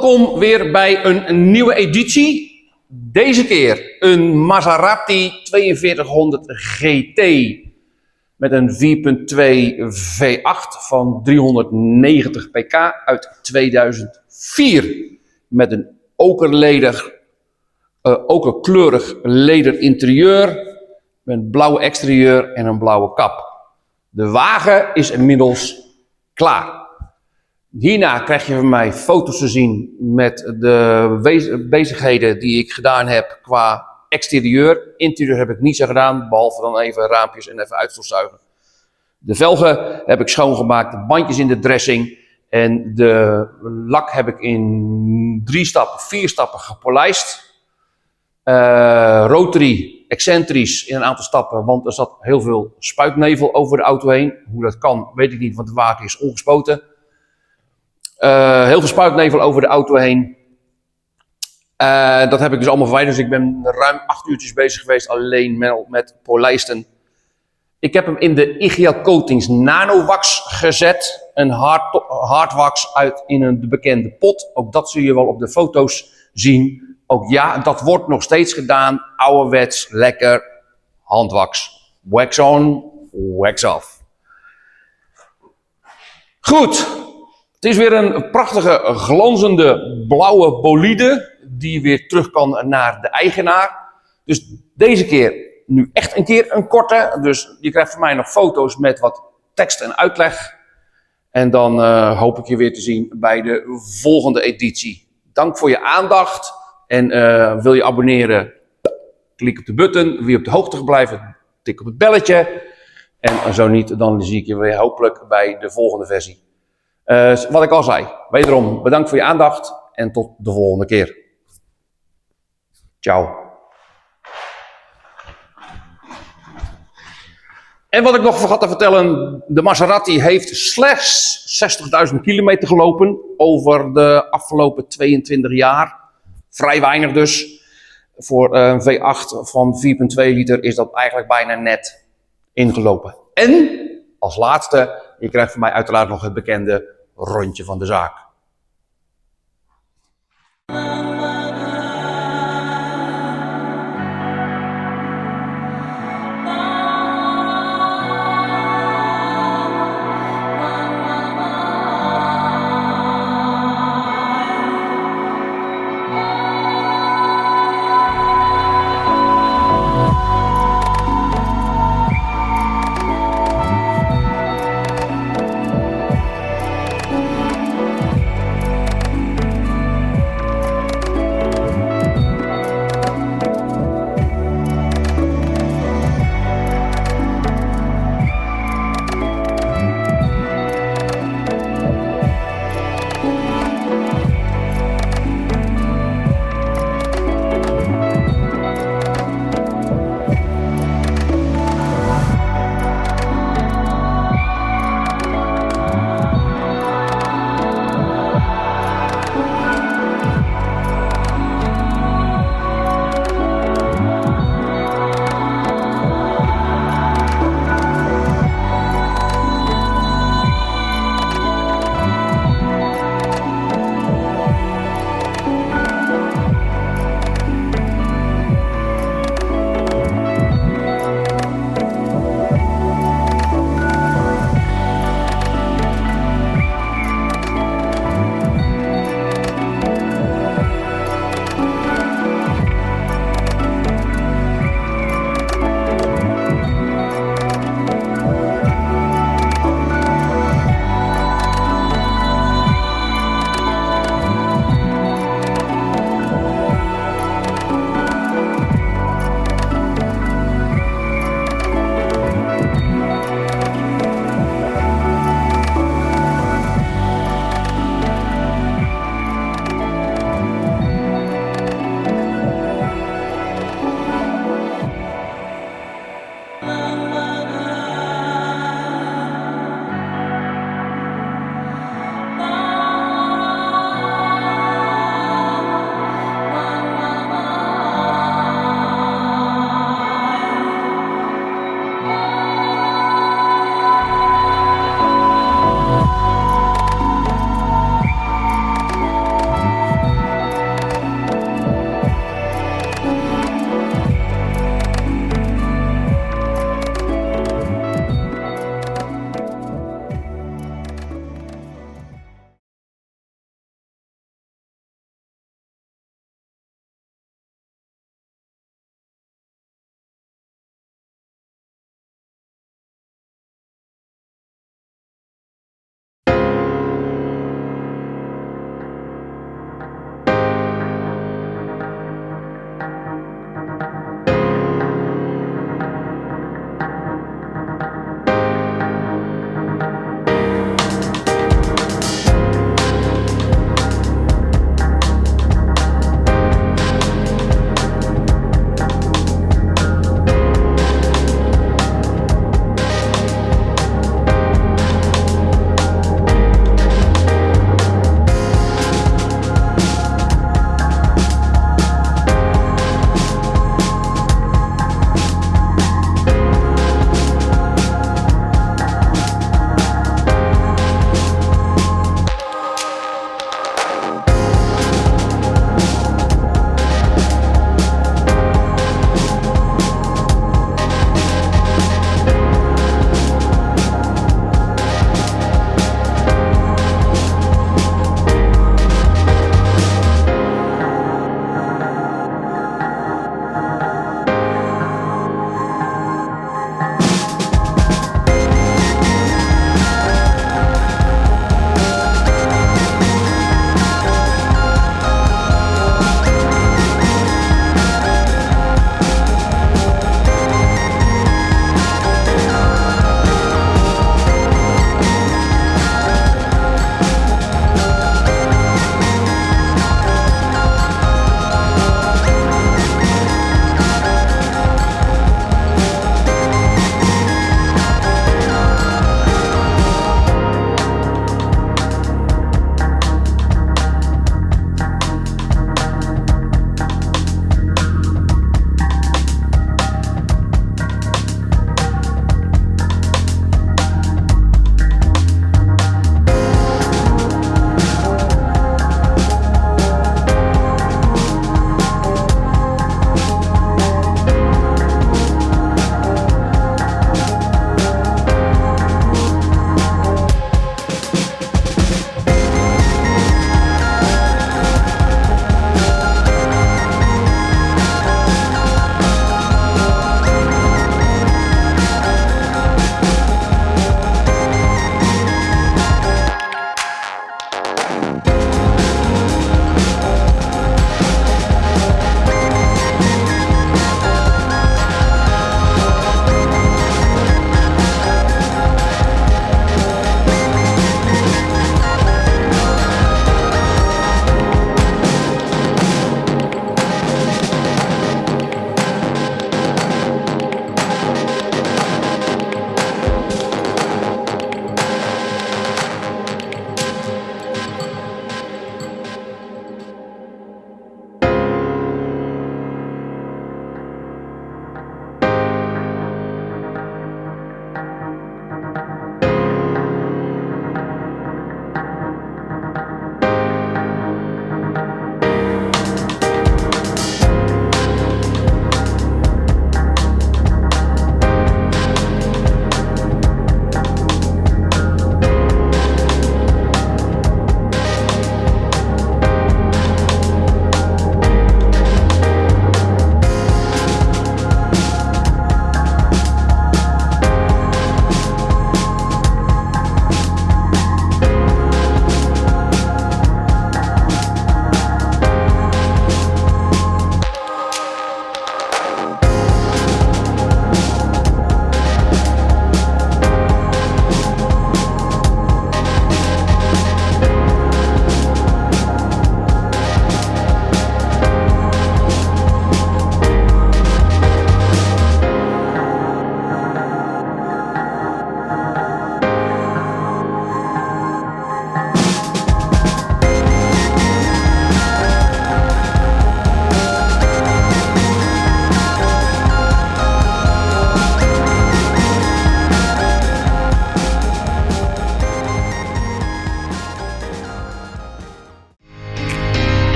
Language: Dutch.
Welkom weer bij een nieuwe editie. Deze keer een Maserati 4200 GT met een 4.2 V8 van 390 pk uit 2004. Met een okerkleurig leder interieur, met een blauwe exterieur en een blauwe kap. De wagen is inmiddels klaar. Hierna krijg je van mij foto's te zien met de bezigheden die ik gedaan heb qua exterieur. Interieur heb ik niet zo gedaan, behalve dan even raampjes en even uitstofzuigen. De velgen heb ik schoongemaakt, de bandjes in de dressing en de lak heb ik in 4 stappen gepolijst. Rotary, excentrisch in een aantal stappen, want er zat heel veel spuitnevel over de auto heen. Hoe dat kan, weet ik niet, want de wagen is ongespoten. Heel veel spuitnevel over de auto heen. Dat heb ik dus allemaal verwijderd. Dus ik ben ruim 8 uurtjes bezig geweest alleen met polijsten. Ik heb hem in de IGL Coatings Nanowax gezet. Een hardwax in de bekende pot. Ook dat zul je wel op de foto's zien. Ook ja, dat wordt nog steeds gedaan. Ouderwets, lekker handwax. Wax on, wax off. Goed. Het is weer een prachtige, glanzende blauwe bolide die weer terug kan naar de eigenaar. Dus deze keer nu echt een keer een korte. Dus je krijgt van mij nog foto's met wat tekst en uitleg. En dan hoop ik je weer te zien bij de volgende editie. Dank voor je aandacht. En wil je abonneren? Klik op de button. Wil je op de hoogte blijven? Tik op het belletje. En zo niet, dan zie ik je weer hopelijk bij de volgende versie. Wat ik al zei, wederom bedankt voor je aandacht en tot de volgende keer. Ciao. En wat ik nog vergat te vertellen, de Maserati heeft slechts 60.000 kilometer gelopen over de afgelopen 22 jaar. Vrij weinig dus. Voor een V8 van 4.2 liter is dat eigenlijk bijna net ingelopen. En als laatste, je krijgt van mij uiteraard nog het bekende rondje van de zaak.